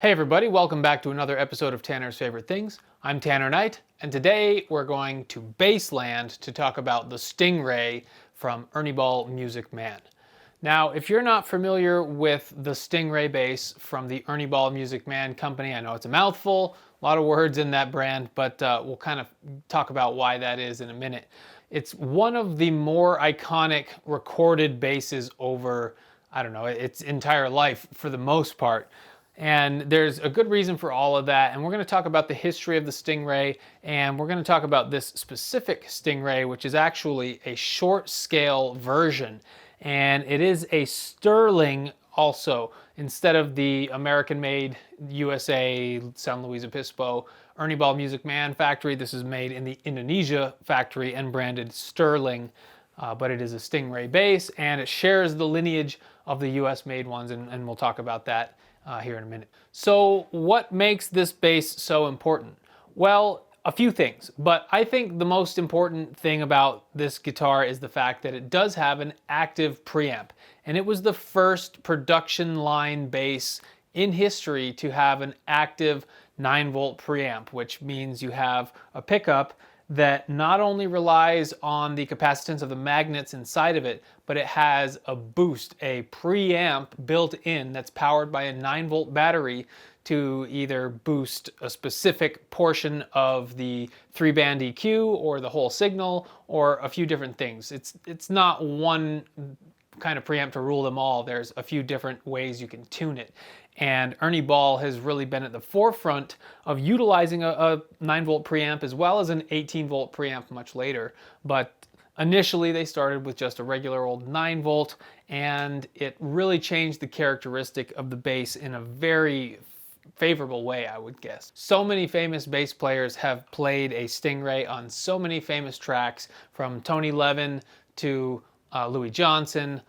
Hey everybody, welcome back to another episode of Tanner's Favorite Things. I'm Tanner Knight, and today we're going to Baseland to talk about the Stingray from Ernie Ball Music Man. Now, if you're not familiar with the Stingray bass from the Ernie Ball Music Man company, I know it's a mouthful, a lot of words in that brand, but we'll kind of talk about why that is in a minute. It's one of the more iconic recorded basses over, I don't know, its entire life for the most part. And there's a good reason for all of that. And we're going to talk about the history of the Stingray. And we're going to talk about this specific Stingray, which is actually a short scale version. And it is a sterling also. Instead of the American-made USA, San Luis Obispo, Ernie Ball Music Man factory, this is made in the Indonesia factory and branded sterling. But it is a Stingray bass, and it shares the lineage of the US-made ones, and we'll talk about that here in a minute. So what makes this bass so important? Well, a few things, but I think the most important thing about this guitar is the fact that it does have an active preamp, and it was the first production line bass in history to have an active 9-volt preamp, which means you have a pickup that not only relies on the capacitance of the magnets inside of it, but it has a boost, a preamp built in that's powered by a 9-volt battery to either boost a specific portion of the 3-band EQ or the whole signal or a few different things. It's not one kind of preamp to rule them all. There's a few different ways you can tune it. And Ernie Ball has really been at the forefront of utilizing a 9-volt preamp as well as an 18-volt preamp much later. But initially they started with just a regular old 9-volt, and it really changed the characteristic of the bass in a very favorable way, I would guess. So many famous bass players have played a Stingray on so many famous tracks, from Tony Levin to Louis Johnson,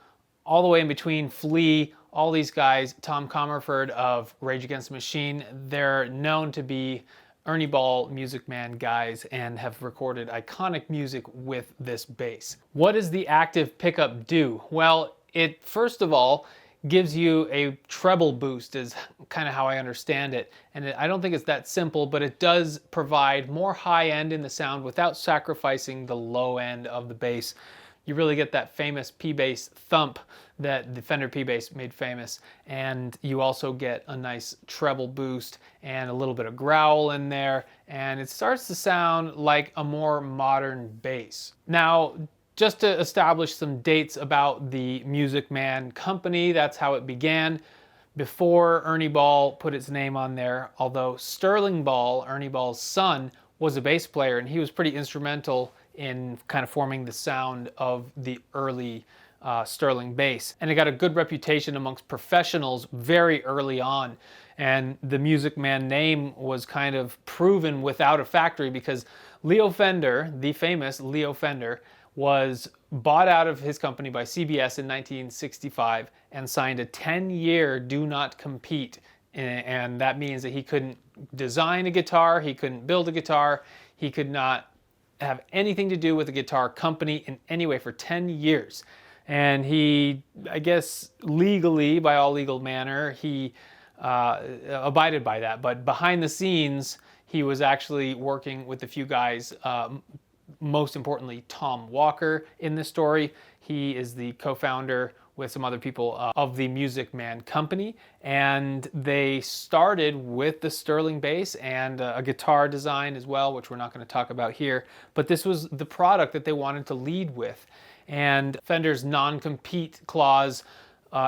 all the way in between, Flea, all these guys, Tom Comerford of Rage Against the Machine. They're known to be Ernie Ball Music Man guys and have recorded iconic music with this bass. What does the active pickup do? Well, it first of all gives you a treble boost, is kind of how I understand it. And I don't think it's that simple, but it does provide more high end in the sound without sacrificing the low end of the bass. You really get that famous P-bass thump that the Fender P-bass made famous, and you also get a nice treble boost and a little bit of growl in there, and it starts to sound like a more modern bass. Now, just to establish some dates about the Music Man company, that's how it began. Before Ernie Ball put its name on there, although Sterling Ball, Ernie Ball's son, was a bass player, and he was pretty instrumental in kind of forming the sound of the early sterling bass. And it got a good reputation amongst professionals very early on. And the Music Man name was kind of proven without a factory, because Leo Fender, the famous Leo Fender, was bought out of his company by CBS in 1965 and signed a 10-year do not compete. And that means that he couldn't design a guitar, he couldn't build a guitar, he could not have anything to do with the guitar company in any way for 10 years. And he, I guess legally, by all legal manner, he abided by that. But behind the scenes, he was actually working with a few guys, most importantly Tom Walker in this story. He is the co-founder with some other people of the Music Man company, and they started with the sterling bass and a guitar design as well, which we're not going to talk about here, but this was the product that they wanted to lead with. And Fender's non-compete clause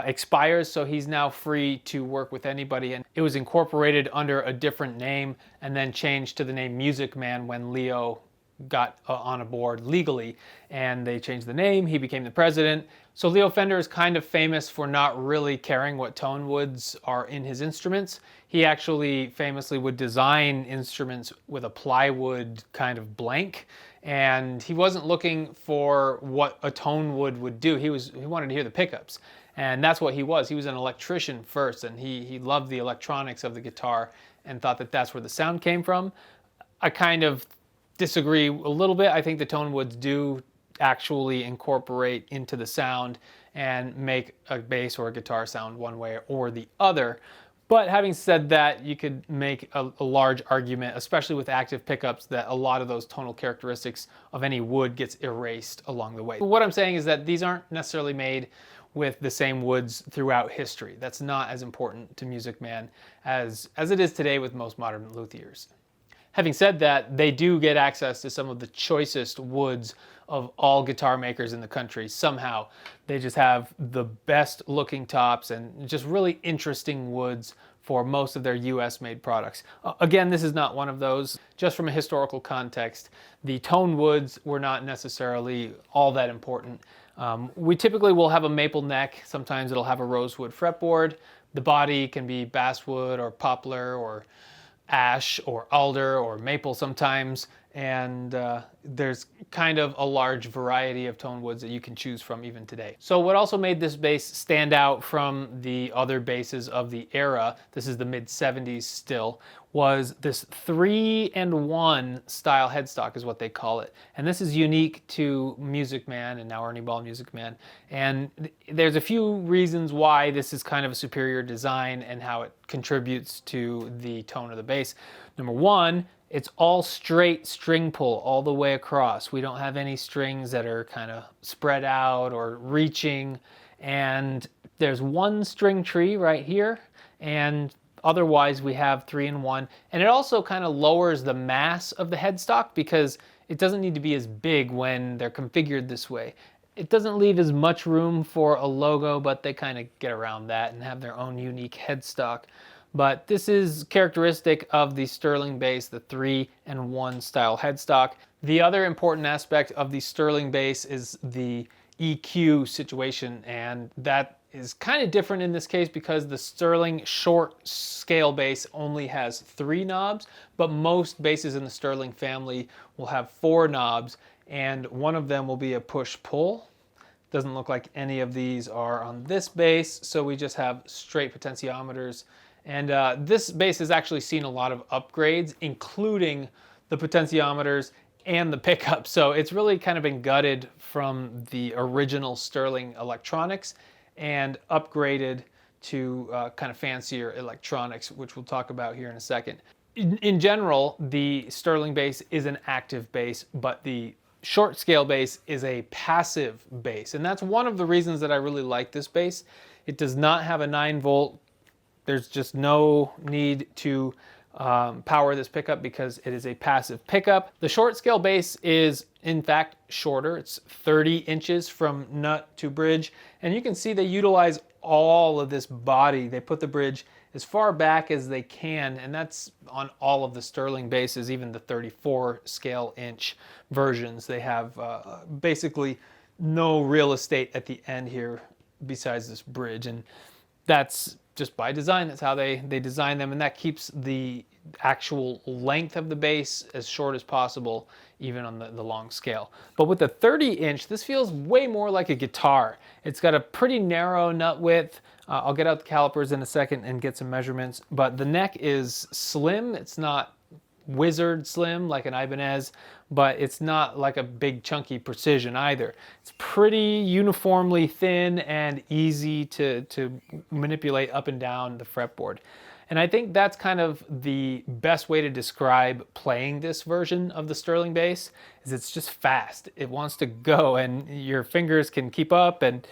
expires, so he's now free to work with anybody, and it was incorporated under a different name and then changed to the name Music Man when Leo got on a board legally, and they changed the name. He became the president. So Leo Fender is kind of famous for not really caring what tone woods are in his instruments. He actually famously would design instruments with a plywood kind of blank, and he wasn't looking for what a tone wood would do. He wanted to hear the pickups, and that's what he was. He was an electrician first, and he loved the electronics of the guitar and thought that that's where the sound came from. I kind of disagree a little bit. I think the tone woods do actually incorporate into the sound and make a bass or a guitar sound one way or the other. But having said that, you could make a large argument, especially with active pickups, that a lot of those tonal characteristics of any wood gets erased along the way. What I'm saying is that these aren't necessarily made with the same woods throughout history. That's not as important to Music Man as it is today with most modern luthiers. Having said that, they do get access to some of the choicest woods of all guitar makers in the country. Somehow, they just have the best looking tops and just really interesting woods for most of their US made products. Again, this is not one of those. Just from a historical context, the tone woods were not necessarily all that important. We typically will have a maple neck. Sometimes it'll have a rosewood fretboard. The body can be basswood or poplar or ash or alder or maple sometimes, and there's kind of a large variety of tone woods that you can choose from even today. So what also made this bass stand out from the other basses of the era, this is the mid-70s still, was this 3-in-1 style headstock is what they call it. And this is unique to Music Man and now Ernie Ball Music Man. And there's a few reasons why this is kind of a superior design and how it contributes to the tone of the bass. Number one, it's all straight string pull all the way across. We don't have any strings that are kind of spread out or reaching. And there's one string tree right here, and otherwise we have 3-in-1. And it also kind of lowers the mass of the headstock because it doesn't need to be as big when they're configured this way. It doesn't leave as much room for a logo, but they kind of get around that and have their own unique headstock. But this is characteristic of the Sterling bass, the 3-in-1 style headstock. The other important aspect of the Sterling bass is the EQ situation, and that is kind of different in this case because the Sterling short scale bass only has 3 knobs, but most basses in the Sterling family will have 4 knobs, and one of them will be a push-pull. Doesn't look like any of these are on this bass, so we just have straight potentiometers. And this bass has actually seen a lot of upgrades, including the potentiometers and the pickup. So it's really kind of been gutted from the original Sterling electronics and upgraded to kind of fancier electronics, which we'll talk about here in a second. In general, the Sterling bass is an active bass, but the short scale bass is a passive bass. And that's one of the reasons that I really like this bass. It does not have a 9-volt. There's just no need to power this pickup because it is a passive pickup. The short scale bass is in fact shorter. It's 30 inches from nut to bridge. And you can see they utilize all of this body. They put the bridge as far back as they can, and that's on all of the Sterling basses, even the 34 scale inch versions. They have basically no real estate at the end here besides this bridge, and that's just by design. That's how they design them, and that keeps the actual length of the bass as short as possible, even on the long scale. But with the 30-inch, this feels way more like a guitar. It's got a pretty narrow nut width. I'll get out the calipers in a second and get some measurements, but the neck is slim. It's not wizard slim like an Ibanez, but it's not like a big chunky precision either. It's pretty uniformly thin and easy to manipulate up and down the fretboard. And I think that's kind of the best way to describe playing this version of the Sterling bass, is it's just fast. It wants to go and your fingers can keep up, and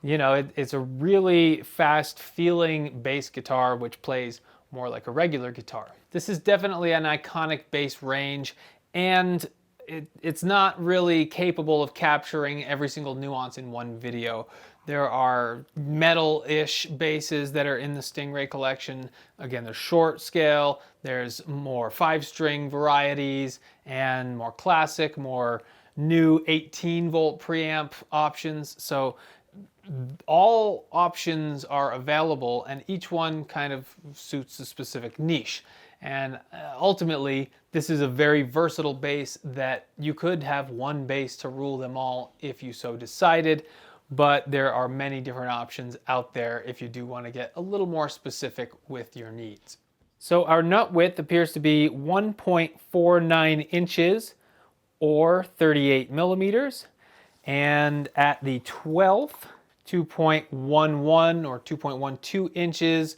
you know, it's a really fast feeling bass guitar which plays more like a regular guitar. This is definitely an iconic bass range, and it's not really capable of capturing every single nuance in one video. There are metal-ish basses that are in the Stingray collection. Again, they're short scale, there's more 5-string varieties, and more classic, more new 18-volt preamp options. So all options are available, and each one kind of suits a specific niche. And ultimately, this is a very versatile bass that you could have one bass to rule them all if you so decided, but there are many different options out there if you do want to get a little more specific with your needs. So our nut width appears to be 1.49 inches or 38 millimeters, and at the 12th, 2.11 or 2.12 inches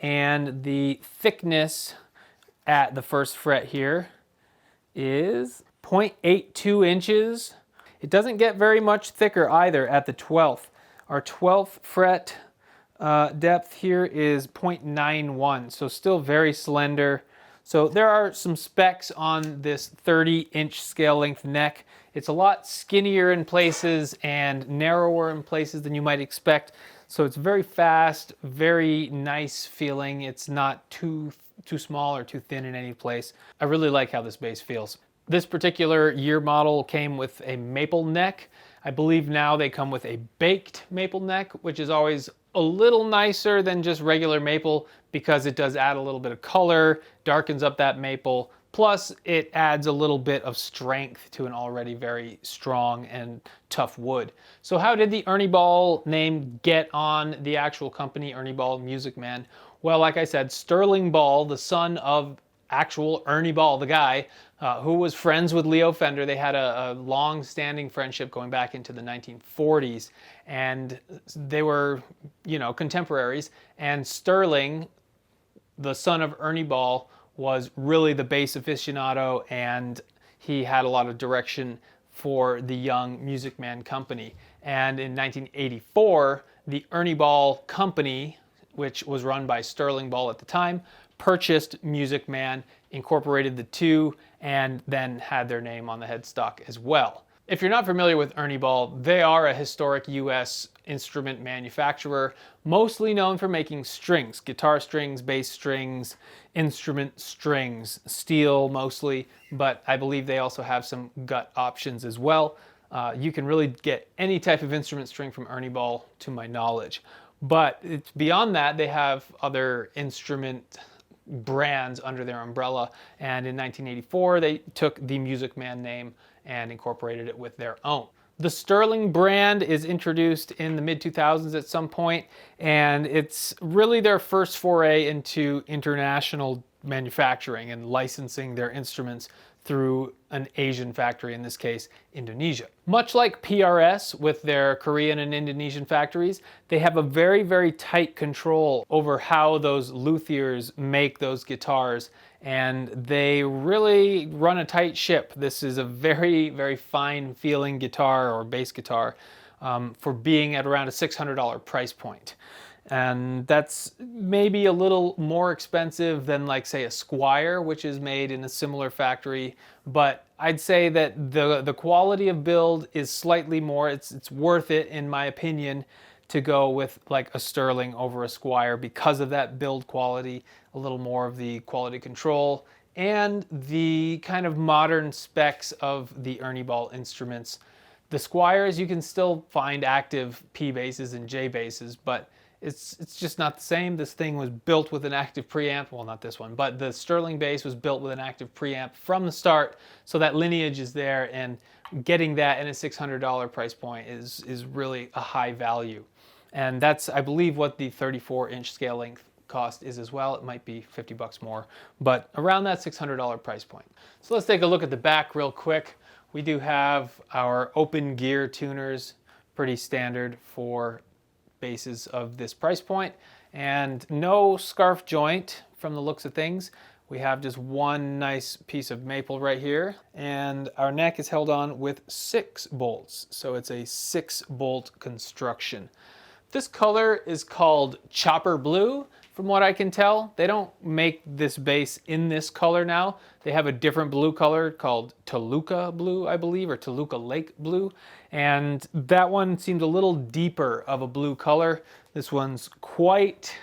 and the thickness at the first fret here is 0.82 inches. It doesn't get very much thicker either at the 12th. Our 12th fret depth here is 0.91, so still very slender. So there are some specs on this 30-inch scale length neck. It's a lot skinnier in places and narrower in places than you might expect. So it's very fast, very nice feeling. It's not too small or too thin in any place. I really like how this bass feels. This particular year model came with a maple neck. I believe now they come with a baked maple neck, which is always a little nicer than just regular maple because it does add a little bit of color, darkens up that maple, plus it adds a little bit of strength to an already very strong and tough wood. So how did the Ernie Ball name get on the actual company, Ernie Ball Music Man? Well, like I said, Sterling Ball, the son of actual Ernie Ball, the guy who was friends with Leo Fender. They had a long-standing friendship going back into the 1940s, and they were, contemporaries. And Sterling, the son of Ernie Ball, was really the bass aficionado, and he had a lot of direction for the young Music Man company. And in 1984, the Ernie Ball company, which was run by Sterling Ball at the time, purchased Music Man, incorporated the two, and then had their name on the headstock as well. If you're not familiar with Ernie Ball, they are a historic U.S. instrument manufacturer, mostly known for making strings, guitar strings, bass strings, instrument strings, steel mostly, but I believe they also have some gut options as well. You can really get any type of instrument string from Ernie Ball, to my knowledge. But it's beyond that, they have other instrument brands under their umbrella, and in 1984 they took the Music Man name and incorporated it with their own. The Sterling brand is introduced in the mid-2000s at some point, and it's really their first foray into international manufacturing and licensing their instruments through an Asian factory, in this case, Indonesia. Much like PRS with their Korean and Indonesian factories, they have a very, very tight control over how those luthiers make those guitars, and they really run a tight ship. This is a very, very fine feeling guitar or bass guitar for being at around a $600 price point. And that's maybe a little more expensive than, like, say, a Squier, which is made in a similar factory. But I'd say that the quality of build is slightly more. It's worth it, in my opinion, to go with like a Sterling over a Squier because of that build quality, a little more of the quality control, and the kind of modern specs of the Ernie Ball instruments. The Squiers, you can still find active P basses and J basses, but it's just not the same. This thing was built with an active preamp. Well, not this one, but the Sterling bass was built with an active preamp from the start, so that lineage is there, and getting that in a $600 price point is really a high value. And that's, I believe, what the 34-inch scale length cost is as well. It might be 50 bucks more, but around that $600 price point. So let's take a look at the back real quick. We do have our open gear tuners, pretty standard for basses of this price point, and no scarf joint from the looks of things. We have just one nice piece of maple right here, and our neck is held on with 6 bolts, so it's a 6-bolt construction. This color is called Chopper Blue, from what I can tell. They don't make this bass in this color now. They have a different blue color called Toluca Blue, I believe, or Toluca Lake Blue. And that one seems a little deeper of a blue color. This one's quite,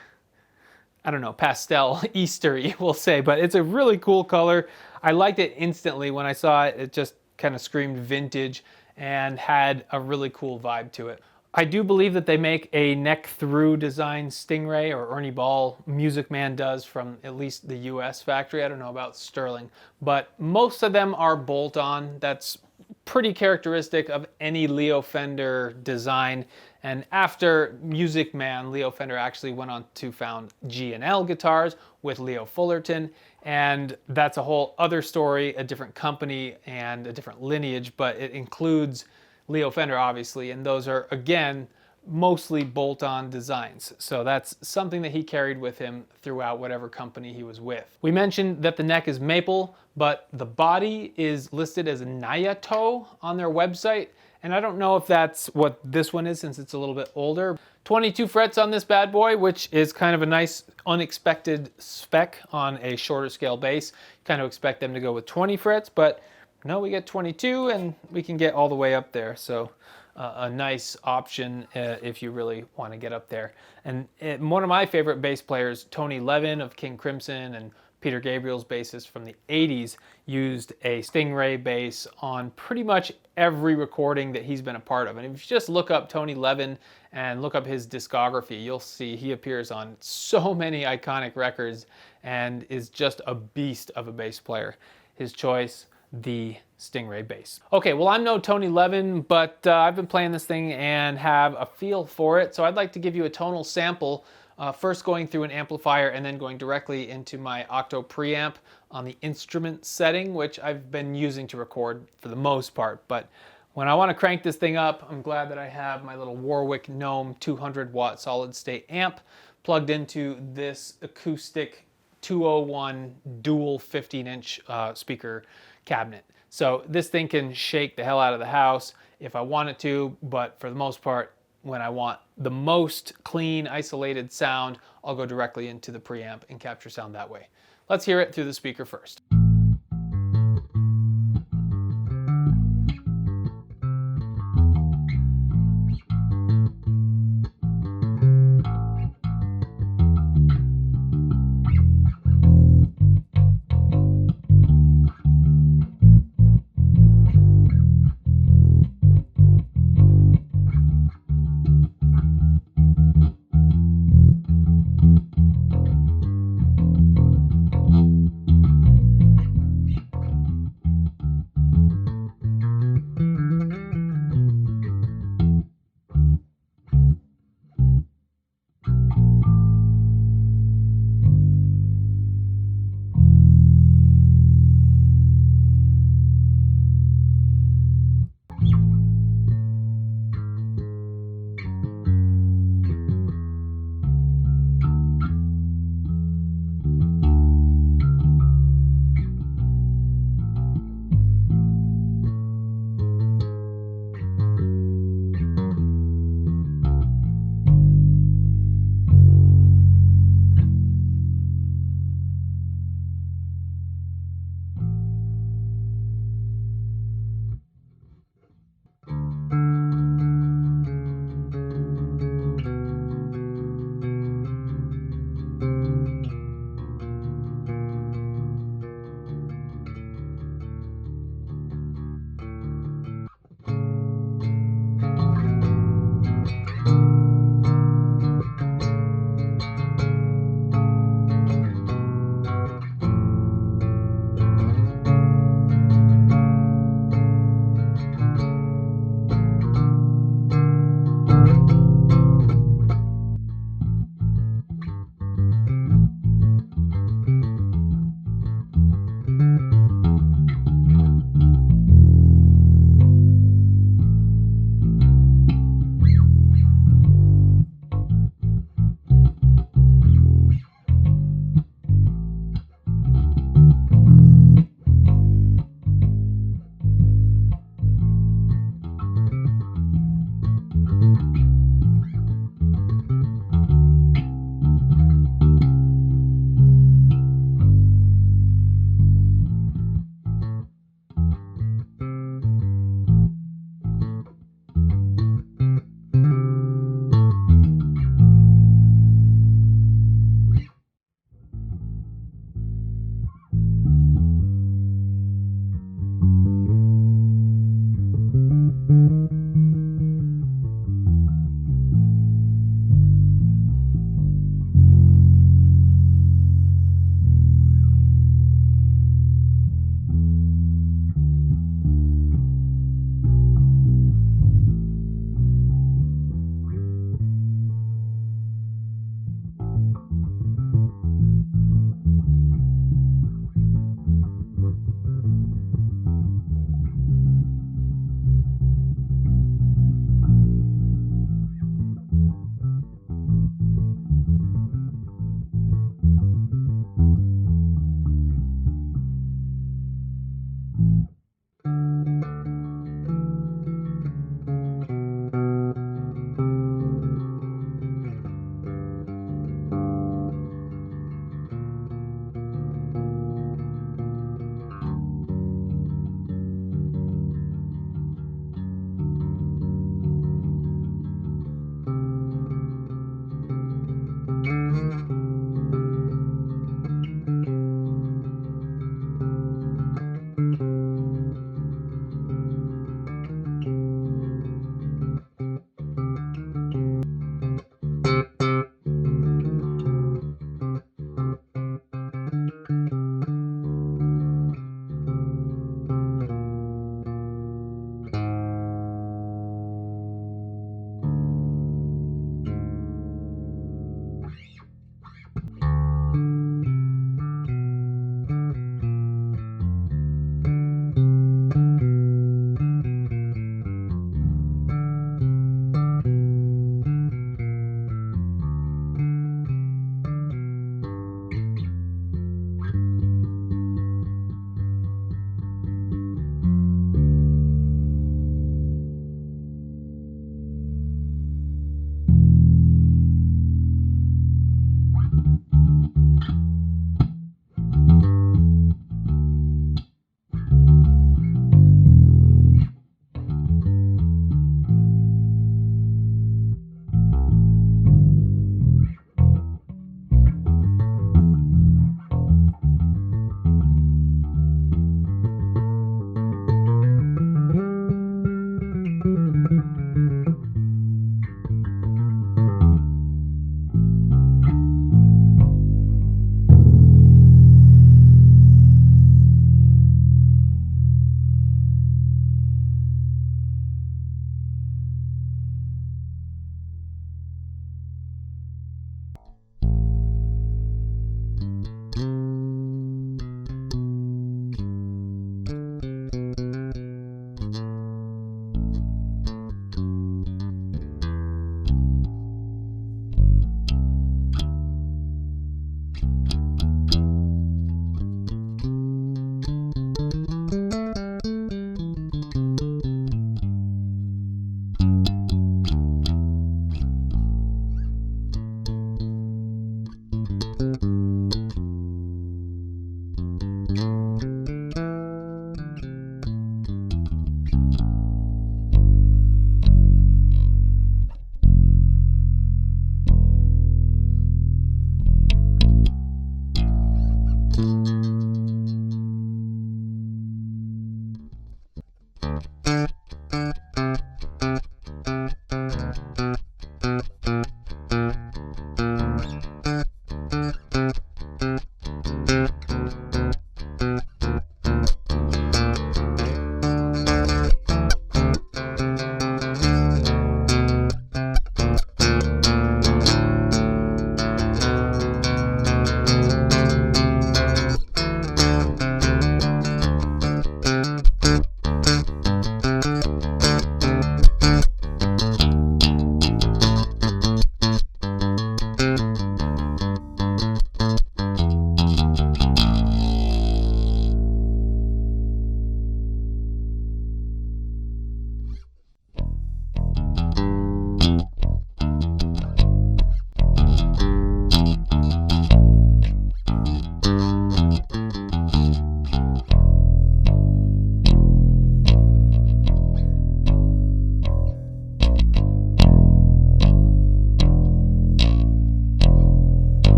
I don't know, pastel, Eastery, we'll say, but it's a really cool color. I liked it instantly when I saw it. It just kind of screamed vintage and had a really cool vibe to it. I do believe that they make a neck-through design Stingray, or Ernie Ball Music Man does, from at least the US factory. I don't know about Sterling, but most of them are bolt-on. That's pretty characteristic of any Leo Fender design. And after Music Man, Leo Fender actually went on to found G&L Guitars with Leo Fullerton, and that's a whole other story, a different company and a different lineage, but it includes Leo Fender, obviously, and those are, again, mostly bolt-on designs. So that's something that he carried with him throughout whatever company he was with. We mentioned that the neck is maple, but the body is listed as a Nayato on their website. And I don't know if that's what this one is since it's a little bit older. 22 frets on this bad boy, which is kind of a nice unexpected spec on a shorter scale bass. Kind of expect them to go with 20 frets, but no, we get 22 and we can get all the way up there. So a nice option if you really want to get up there. And one of my favorite bass players, Tony Levin of King Crimson and Peter Gabriel's bassist from the 80s, used a Stingray bass on pretty much every recording that he's been a part of. And if you just look up Tony Levin and look up his discography, you'll see he appears on so many iconic records and is just a beast of a bass player. His choice, the Stingray bass. Okay, well, I'm no Tony Levin, but I've been playing this thing and have a feel for it. So I'd like to give you a tonal sample, first going through an amplifier and then going directly into my Octo preamp on the instrument setting, which I've been using to record for the most part. But when I want to crank this thing up, I'm glad that I have my little Warwick Gnome 200 watt solid state amp plugged into this acoustic 201 dual 15-inch speaker cabinet. So this thing can shake the hell out of the house if I want it to, but for the most part, when I want the most clean, isolated sound, I'll go directly into the preamp and capture sound that way. Let's hear it through the speaker first.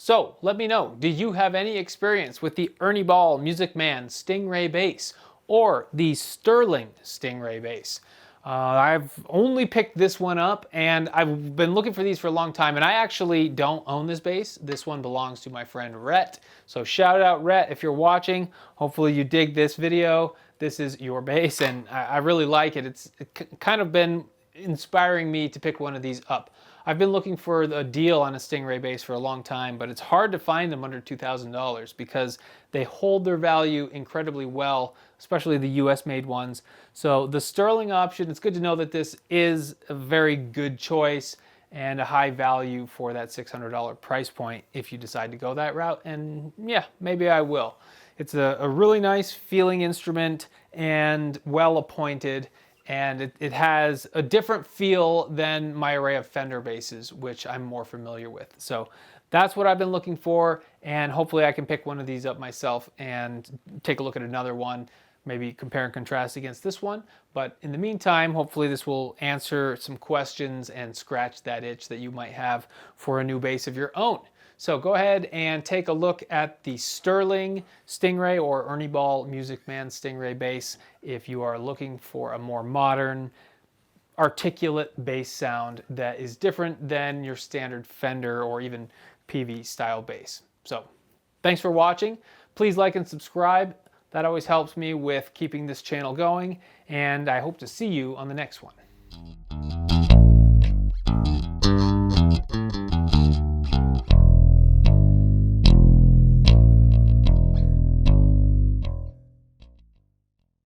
So let me know, do you have any experience with the Ernie Ball Music Man Stingray bass or the Sterling Stingray bass? I've only picked this one up, and I've been looking for these for a long time, and I actually don't own this bass. This one belongs to my friend Rhett. So shout out Rhett if you're watching. Hopefully you dig this video. This is your bass, and I really like it. It's kind of been inspiring me to pick one of these up. I've been looking for a deal on a Stingray bass for a long time, but it's hard to find them under $2,000 because they hold their value incredibly well, especially the US made ones. So the Sterling option, it's good to know that this is a very good choice and a high value for that $600 price point if you decide to go that route. And yeah, maybe I will. It's a really nice feeling instrument and well appointed. And it has a different feel than my array of Fender basses, which I'm more familiar with. So that's what I've been looking for, and hopefully I can pick one of these up myself and take a look at another one, maybe compare and contrast against this one. But in the meantime, hopefully this will answer some questions and scratch that itch that you might have for a new bass of your own. So go ahead and take a look at the Sterling Stingray or Ernie Ball Music Man Stingray bass if you are looking for a more modern, articulate bass sound that is different than your standard Fender or even PV style bass. So thanks for watching. Please like and subscribe. That always helps me with keeping this channel going, and I hope to see you on the next one.